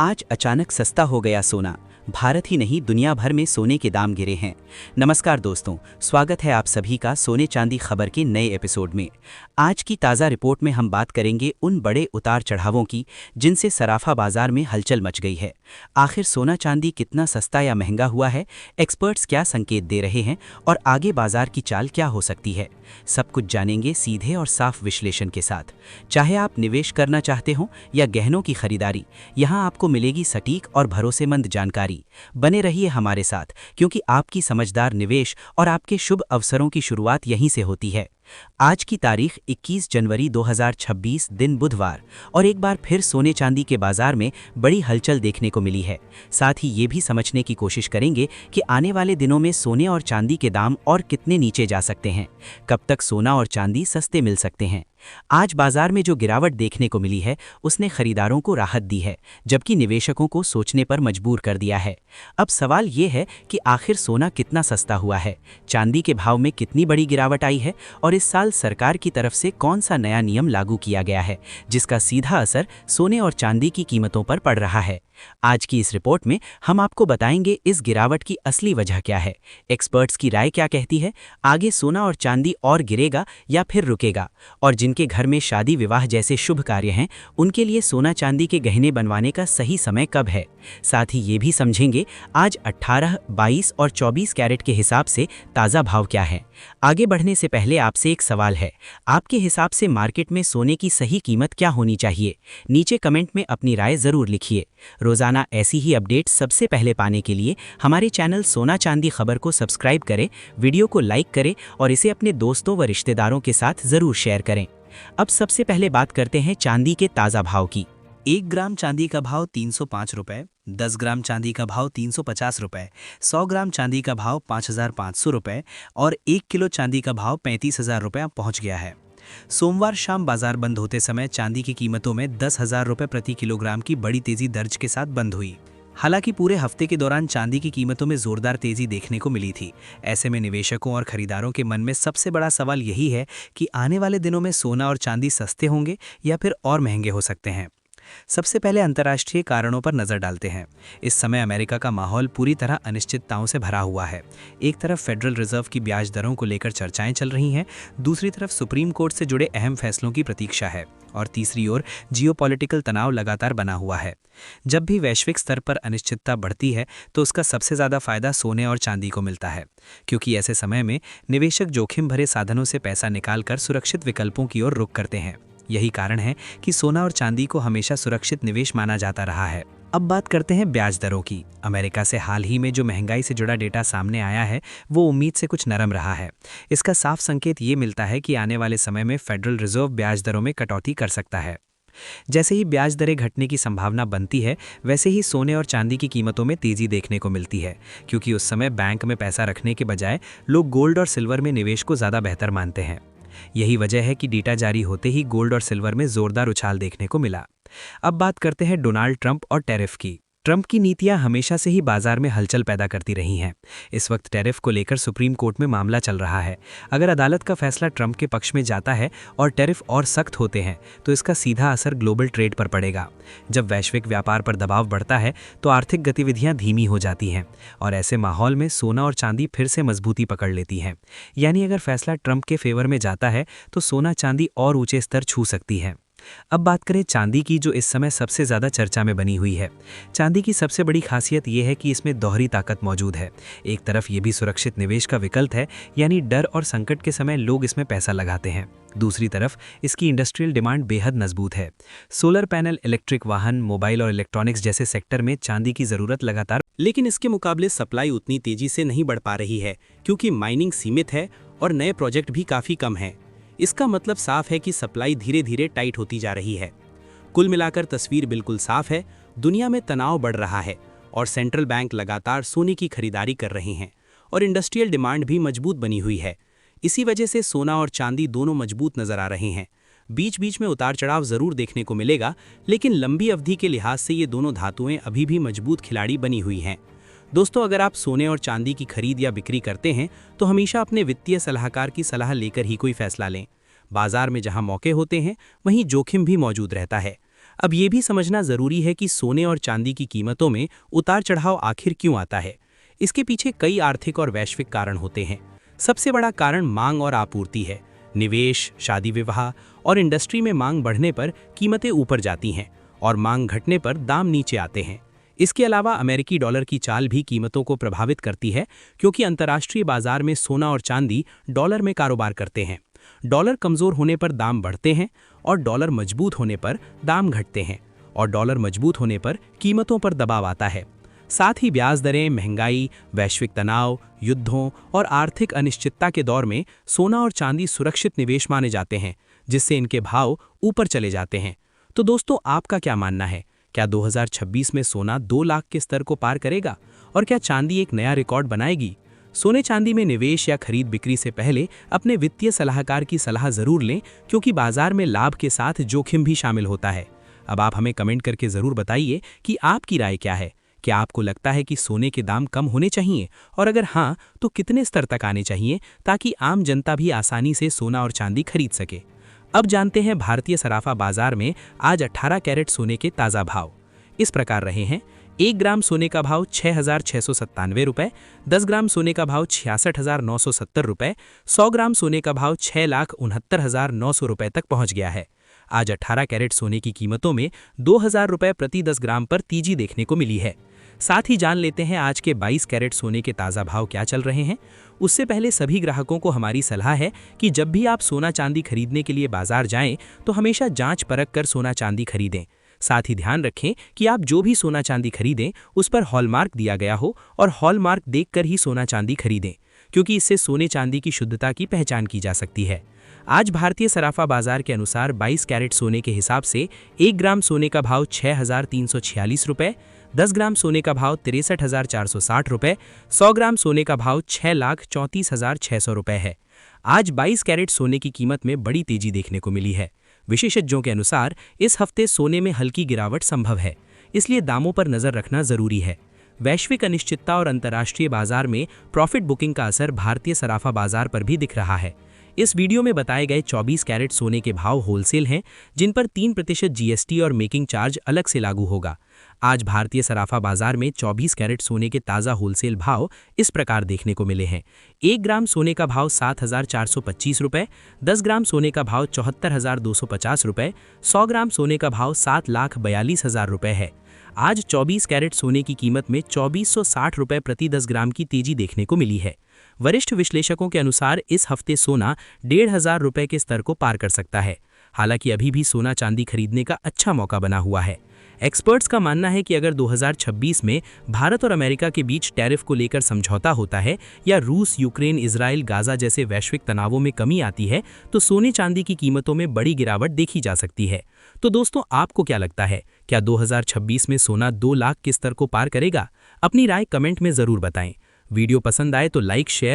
आज अचानक सस्ता हो गया सोना। भारत ही नहीं दुनिया भर में सोने के दाम गिरे हैं। नमस्कार दोस्तों, स्वागत है आप सभी का सोने चांदी खबर के नए एपिसोड में। आज की ताज़ा रिपोर्ट में हम बात करेंगे उन बड़े उतार चढ़ावों की जिनसे सराफा बाजार में हलचल मच गई है। आखिर सोना चांदी कितना सस्ता या महंगा हुआ है, एक्सपर्ट्स क्या संकेत दे रहे हैं और आगे बाजार की चाल क्या हो सकती है, सब कुछ जानेंगे सीधे और साफ विश्लेषण के साथ। चाहे आप निवेश करना चाहते हो या गहनों की खरीदारी, यहाँ आपको मिलेगी सटीक और भरोसेमंद जानकारी। बने रहिए हमारे साथ, क्योंकि आपकी समझदार निवेश और आपके शुभ अवसरों की शुरुआत यहीं से होती है। आज की तारीख 21 जनवरी 2026 दिन बुधवार, और एक बार फिर सोने चांदी के बाजार में बड़ी हलचल देखने को मिली है। साथ ही ये भी समझने की कोशिश करेंगे कि आने वाले दिनों में सोने और चांदी के दाम और कितने नीचे जा सकते हैं, कब तक सोना और चांदी सस्ते मिल सकते हैं। आज बाजार में जो गिरावट देखने को मिली है उसने खरीदारों को राहत दी है, जबकि निवेशकों को सोचने पर मजबूर कर दिया है। अब सवाल ये है कि आखिर सोना कितना सस्ता हुआ है, चांदी के भाव में कितनी बड़ी गिरावट आई है और इस साल सरकार की तरफ से कौन सा नया नियम लागू किया गया है जिसका सीधा असर सोने और चांदी की कीमतों पर पड़ रहा है। आज की इस रिपोर्ट में हम आपको बताएंगे इस गिरावट की असली वजह क्या है, एक्सपर्ट्स की राय क्या कहती है, आगे सोना और चांदी और गिरेगा या फिर रुकेगा, और जिनके घर में शादी विवाह जैसे शुभ कार्य हैं उनके लिए सोना चांदी के गहने बनवाने का सही समय कब है। साथ ही ये भी समझेंगे आज 18, 22 और 24 कैरेट के हिसाब से ताज़ा भाव क्या है। आगे बढ़ने से पहले आपसे एक सवाल है, आपके हिसाब से मार्केट में सोने की सही कीमत क्या होनी चाहिए? नीचे कमेंट में अपनी राय ज़रूर लिखिए। रोज़ाना ऐसी ही अपडेट सबसे पहले पाने के लिए हमारे चैनल सोना चांदी खबर को सब्सक्राइब करें, वीडियो को लाइक करें और इसे अपने दोस्तों व रिश्तेदारों के साथ ज़रूर शेयर करें। अब सबसे पहले बात करते हैं चांदी के ताज़ा भाव की। 1 ग्राम चांदी का भाव 305 रुपये, 10 ग्राम चांदी का भाव 350 रुपये, 100 ग्राम चांदी का भाव 5500 रुपये और 1 किलो चांदी का भाव 35,000 रुपये पहुँच गया है। सोमवार शाम बाजार बंद होते समय चांदी की कीमतों में 10,000 रुपये प्रति किलोग्राम की बड़ी तेजी दर्ज के साथ बंद हुई। हालांकि पूरे हफ्ते के दौरान चांदी की कीमतों में जोरदार तेजी देखने को मिली थी। ऐसे में निवेशकों और खरीदारों के मन में सबसे बड़ा सवाल यही है कि आने वाले दिनों में सोना और चांदी सस्ते होंगे या फिर और महंगे हो सकते हैं। सबसे पहले अंतर्राष्ट्रीय कारणों पर नजर डालते हैं। इस समय अमेरिका का माहौल पूरी तरह अनिश्चितताओं से भरा हुआ है। एक तरफ फेडरल रिजर्व की ब्याज दरों को लेकर चर्चाएं चल रही हैं, दूसरी तरफ सुप्रीम कोर्ट से जुड़े अहम फैसलों की प्रतीक्षा है और तीसरी ओर जियोपॉलिटिकल तनाव लगातार बना हुआ है। जब भी वैश्विक स्तर पर अनिश्चितता बढ़ती है तो उसका सबसे ज़्यादा फायदा सोने और चांदी को मिलता है, क्योंकि ऐसे समय में निवेशक जोखिम भरे साधनों से पैसा निकालकर सुरक्षित विकल्पों की ओर रुख करते हैं। यही कारण है कि सोना और चांदी को हमेशा सुरक्षित निवेश माना जाता रहा है। अब बात करते हैं ब्याज दरों की। अमेरिका से हाल ही में जो महंगाई से जुड़ा डेटा सामने आया है वो उम्मीद से कुछ नरम रहा है। इसका साफ संकेत ये मिलता है कि आने वाले समय में फेडरल रिजर्व ब्याज दरों में कटौती कर सकता है। जैसे ही ब्याज दरें घटने की संभावना बनती है, वैसे ही सोने और चांदी की कीमतों में तेजी देखने को मिलती है, क्योंकि उस समय बैंक में पैसा रखने के बजाय लोग गोल्ड और सिल्वर में निवेश को ज़्यादा बेहतर मानते हैं। यही वजह है कि डेटा जारी होते ही गोल्ड और सिल्वर में जोरदार उछाल देखने को मिला। अब बात करते हैं डोनाल्ड ट्रंप और टैरिफ की। ट्रंप की नीतियां हमेशा से ही बाजार में हलचल पैदा करती रही हैं। इस वक्त टैरिफ को लेकर सुप्रीम कोर्ट में मामला चल रहा है। अगर अदालत का फैसला ट्रंप के पक्ष में जाता है और टैरिफ और सख्त होते हैं तो इसका सीधा असर ग्लोबल ट्रेड पर पड़ेगा। जब वैश्विक व्यापार पर दबाव बढ़ता है तो आर्थिक गतिविधियां धीमी हो जाती हैं और ऐसे माहौल में सोना और चांदी फिर से मजबूती पकड़ लेती हैं। यानी अगर फैसला ट्रंप के फेवर में जाता है तो सोना चांदी और ऊंचे स्तर छू सकती है। अब बात करें चांदी की, जो इस समय सबसे ज़्यादा चर्चा में बनी हुई है। चांदी की सबसे बड़ी खासियत यह है कि इसमें दोहरी ताकत मौजूद है। एक तरफ ये भी सुरक्षित निवेश का विकल्प है, यानी डर और संकट के समय लोग इसमें पैसा लगाते हैं। दूसरी तरफ इसकी इंडस्ट्रियल डिमांड बेहद मजबूत है। सोलर पैनल, इलेक्ट्रिक वाहन, मोबाइल और इलेक्ट्रॉनिक्स जैसे सेक्टर में चांदी की ज़रूरत लगातार, लेकिन इसके मुकाबले सप्लाई उतनी तेजी से नहीं बढ़ पा रही है, क्योंकि माइनिंग सीमित है और नए प्रोजेक्ट भी काफ़ी कम हैं। इसका मतलब साफ है कि सप्लाई धीरे धीरे टाइट होती जा रही है। कुल मिलाकर तस्वीर बिल्कुल साफ है, दुनिया में तनाव बढ़ रहा है और सेंट्रल बैंक लगातार सोने की खरीदारी कर रहे हैं और इंडस्ट्रियल डिमांड भी मजबूत बनी हुई है। इसी वजह से सोना और चांदी दोनों मजबूत नजर आ रहे हैं। बीच बीच में उतार चढ़ाव जरूर देखने को मिलेगा, लेकिन लंबी अवधि के लिहाज से ये दोनों धातुएं अभी भी मजबूत खिलाड़ी बनी हुई हैं। दोस्तों, अगर आप सोने और चांदी की खरीद या बिक्री करते हैं तो हमेशा अपने वित्तीय सलाहकार की सलाह लेकर ही कोई फैसला लें। बाजार में जहां मौके होते हैं वहीं जोखिम भी मौजूद रहता है। अब ये भी समझना जरूरी है कि सोने और चांदी की कीमतों में उतार चढ़ाव आखिर क्यों आता है। इसके पीछे कई आर्थिक और वैश्विक कारण होते हैं। सबसे बड़ा कारण मांग और आपूर्ति है। निवेश, शादी विवाह और इंडस्ट्री में मांग बढ़ने पर कीमतें ऊपर जाती हैं और मांग घटने पर दाम नीचे आते हैं। इसके अलावा अमेरिकी डॉलर की चाल भी कीमतों को प्रभावित करती है, क्योंकि अंतर्राष्ट्रीय बाजार में सोना और चांदी डॉलर में कारोबार करते हैं। डॉलर कमजोर होने पर दाम बढ़ते हैं और डॉलर मजबूत होने पर दाम घटते हैं, और डॉलर मजबूत होने पर कीमतों पर दबाव आता है। साथ ही ब्याज दरें, महंगाई, वैश्विक तनाव, युद्धों और आर्थिक अनिश्चितता के दौर में सोना और चांदी सुरक्षित निवेश माने जाते हैं, जिससे इनके भाव ऊपर चले जाते हैं। तो दोस्तों, आपका क्या मानना है? क्या 2026 में सोना 2 लाख के स्तर को पार करेगा? और क्या चांदी एक नया रिकॉर्ड बनाएगी? सोने चांदी में निवेश या खरीद बिक्री से पहले अपने वित्तीय सलाहकार की सलाह जरूर लें, क्योंकि बाजार में लाभ के साथ जोखिम भी शामिल होता है। अब आप हमें कमेंट करके जरूर बताइए कि आपकी राय क्या है। क्या आपको लगता है कि सोने के दाम कम होने चाहिए, और अगर हाँ, तो कितने स्तर तक आने चाहिए ताकि आम जनता भी आसानी से सोना और चांदी खरीद सके? अब जानते हैं भारतीय सराफा बाजार में आज 18 कैरेट सोने के ताज़ा भाव। इस प्रकार रहे हैं। 1 ग्राम सोने का भाव 6,697 रुपये, 10 ग्राम सोने का भाव 66,970 रुपये, 100 ग्राम सोने का भाव 6,69,900 रुपये तक पहुंच गया है। आज 18 कैरेट सोने की कीमतों में 2,000 रुपये प्रति 10 ग्राम पर तेजी देखने को मिली है। साथ ही जान लेते हैं आज के 22 कैरेट सोने के ताज़ा भाव क्या चल रहे हैं। उससे पहले सभी ग्राहकों को हमारी सलाह है कि जब भी आप सोना चांदी खरीदने के लिए बाजार जाएं, तो हमेशा जांच परख कर सोना चांदी खरीदें। साथ ही ध्यान रखें कि आप जो भी सोना चांदी खरीदें उस पर हॉलमार्क दिया गया हो, और हॉलमार्क देखकर ही सोना चांदी खरीदें, क्योंकि इससे सोने चांदी की शुद्धता की पहचान की जा सकती है। आज भारतीय सराफा बाजार के अनुसार 22 कैरेट सोने के हिसाब से 1 ग्राम सोने का भाव 6,346 रुपये, 10 ग्राम सोने का भाव 63,460 रुपये, 100 ग्राम सोने का भाव 6,34,600 रुपये है। आज 22 कैरेट सोने की कीमत में बड़ी तेजी देखने को मिली है। विशेषज्ञों के अनुसार इस हफ्ते सोने में हल्की गिरावट संभव है, इसलिए दामों पर नजर रखना जरूरी है। वैश्विक अनिश्चितता और अंतर्राष्ट्रीय बाजार में प्रॉफिट बुकिंग का असर भारतीय सराफा बाजार पर भी दिख रहा है। इस वीडियो में बताए गए 24 कैरेट सोने के भाव होलसेल हैं, जिन पर 3% जीएसटी और मेकिंग चार्ज अलग से लागू होगा। आज भारतीय सराफा बाजार में 24 कैरेट सोने के ताज़ा होलसेल भाव इस प्रकार देखने को मिले हैं। 1 ग्राम सोने का भाव 7,425 रुपये, 10 ग्राम सोने का भाव 74,250 रुपये, 100 ग्राम सोने का भाव 7,42,000 रुपये है। आज 24 कैरेट सोने की कीमत में 2,460 रुपये प्रति 10 ग्राम की तेजी देखने को मिली है। वरिष्ठ विश्लेषकों के अनुसार इस हफ्ते सोना 1,500 रुपये के स्तर को पार कर सकता है। हालांकि अभी भी सोना चांदी खरीदने का अच्छा मौका बना हुआ है। एक्सपर्ट्स का मानना है कि अगर 2026 में भारत और अमेरिका के बीच टैरिफ को लेकर समझौता होता है, या रूस, यूक्रेन, इजराइल, गाजा जैसे वैश्विक तनावों में कमी आती है, तो सोने चांदी की कीमतों में बड़ी गिरावट देखी जा सकती है। तो दोस्तों, आपको क्या लगता है? क्या 2026 में सोना 2 लाख के स्तर को पार करेगा? अपनी राय कमेंट में जरूर बताएं। वीडियो पसंद आए तो लाइक, शेयर